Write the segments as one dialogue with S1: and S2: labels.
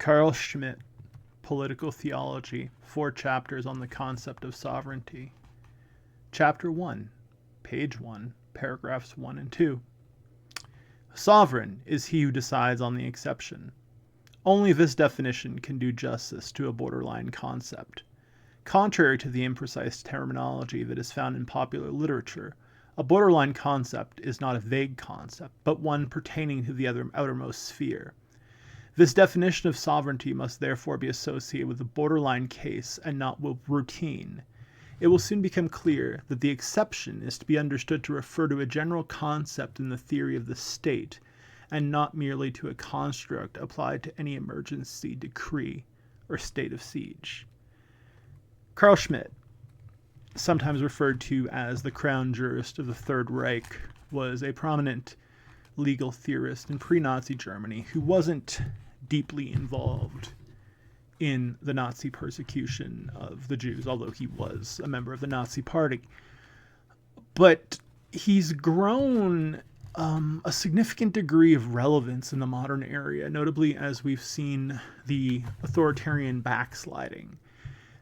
S1: Carl Schmitt, Political Theology, 4 chapters on the concept of sovereignty. Chapter 1, page 1, paragraphs 1 and 2. Sovereign is he who decides on the exception. Only this definition can do justice to a borderline concept. Contrary to the imprecise terminology that is found in popular literature, a borderline concept is not a vague concept, but one pertaining to the outermost sphere. This definition of sovereignty must therefore be associated with the borderline case and not with routine. It will soon become clear that the exception is to be understood to refer to a general concept in the theory of the state, and not merely to a construct applied to any emergency decree or state of siege. Carl Schmitt, sometimes referred to as the crown jurist of the Third Reich, was a prominent legal theorist in pre-Nazi Germany who wasn't deeply involved in the Nazi persecution of the Jews, although he was a member of the Nazi Party. But he's grown a significant degree of relevance in the modern era, notably as we've seen the authoritarian backsliding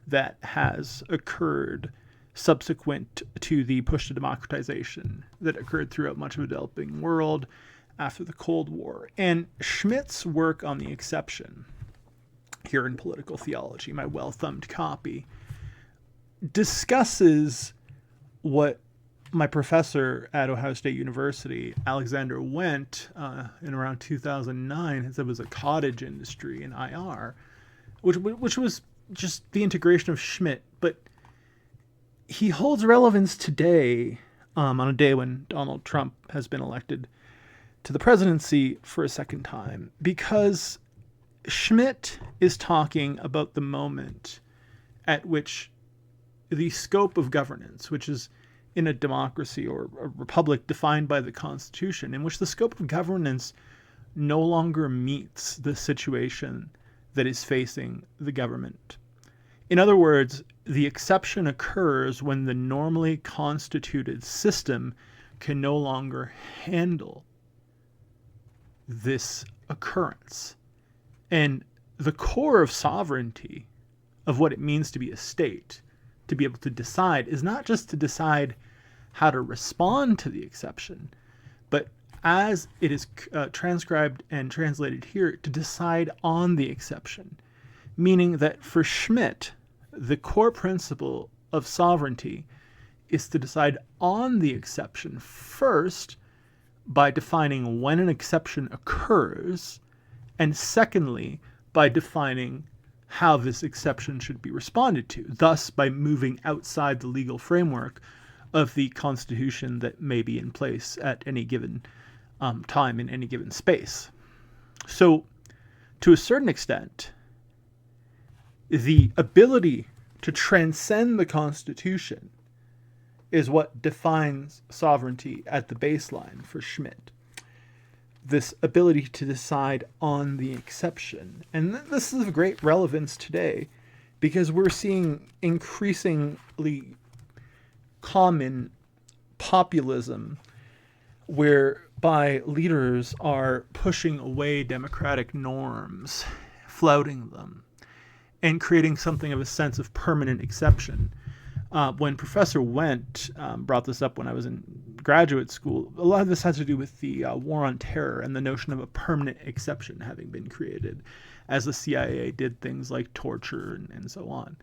S1: that has occurred subsequent to the push to democratization that occurred throughout much of the developing world after the Cold War. And Schmitt's work on the exception, here in Political Theology, my well-thumbed copy, discusses what my professor at Ohio State University, Alexander Wendt, in around 2009, had said was a cottage industry in IR, which was just the integration of Schmitt. But he holds relevance today, on a day when Donald Trump has been elected to the presidency for a second time, because Schmitt is talking about the moment at which the scope of governance, which is in a democracy or a republic defined by the Constitution, in which the scope of governance no longer meets the situation that is facing the government. In other words, the exception occurs when the normally constituted system can no longer handle this occurrence. And the core of sovereignty, of what it means to be a state, to be able to decide, is not just to decide how to respond to the exception, but as it is transcribed and translated here, to decide on the exception. Meaning that for Schmitt, the core principle of sovereignty is to decide on the exception first by defining when an exception occurs, and secondly, by defining how this exception should be responded to, thus by moving outside the legal framework of the Constitution that may be in place at any given time in any given space. So, to a certain extent, the ability to transcend the Constitution is what defines sovereignty at the baseline for Schmitt. This ability to decide on the exception. And this is of great relevance today because we're seeing increasingly common populism whereby leaders are pushing away democratic norms, flouting them, and creating something of a sense of permanent exception. When Professor Wendt brought this up when I was in graduate school, a lot of this has to do with the war on terror and the notion of a permanent exception having been created as the CIA did things like torture and so on.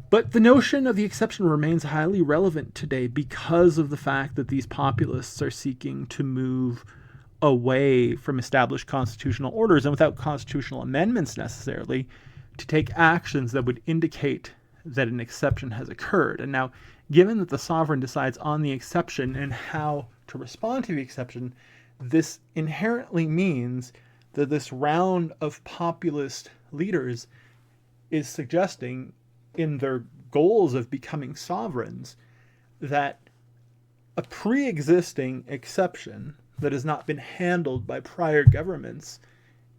S1: But the notion of the exception remains highly relevant today because of the fact that these populists are seeking to move away from established constitutional orders and without constitutional amendments necessarily to take actions that would indicate that an exception has occurred. And now, given that the sovereign decides on the exception and how to respond to the exception, this inherently means that this round of populist leaders is suggesting in their goals of becoming sovereigns that a pre-existing exception that has not been handled by prior governments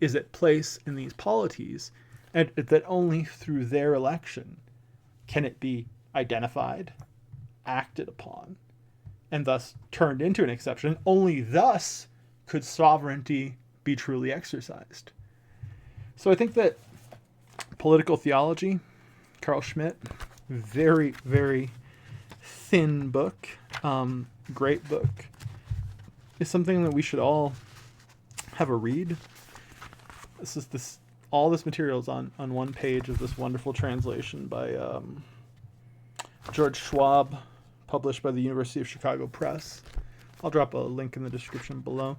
S1: is at place in these polities, and that only through their election can it be identified, acted upon, and thus turned into an exception. Only thus could sovereignty be truly exercised. So I think that Political Theology, Carl Schmitt, very, very thin book, great book, is something that we should all have a read. All this material is on one page of this wonderful translation by George Schwab, published by the University of Chicago Press. I'll drop a link in the description below.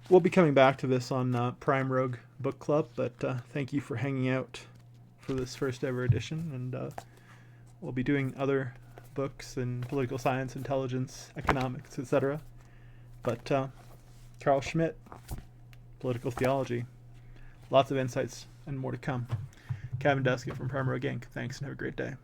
S1: We'll be coming back to this on Prime Rogue Book Club, but thank you for hanging out for this first ever edition, and we'll be doing other books in political science, intelligence, economics, etc. But Carl Schmitt, Political Theology, lots of insights and more to come. Kevin Deskett from Prime Rogue Inc. Thanks and have a great day.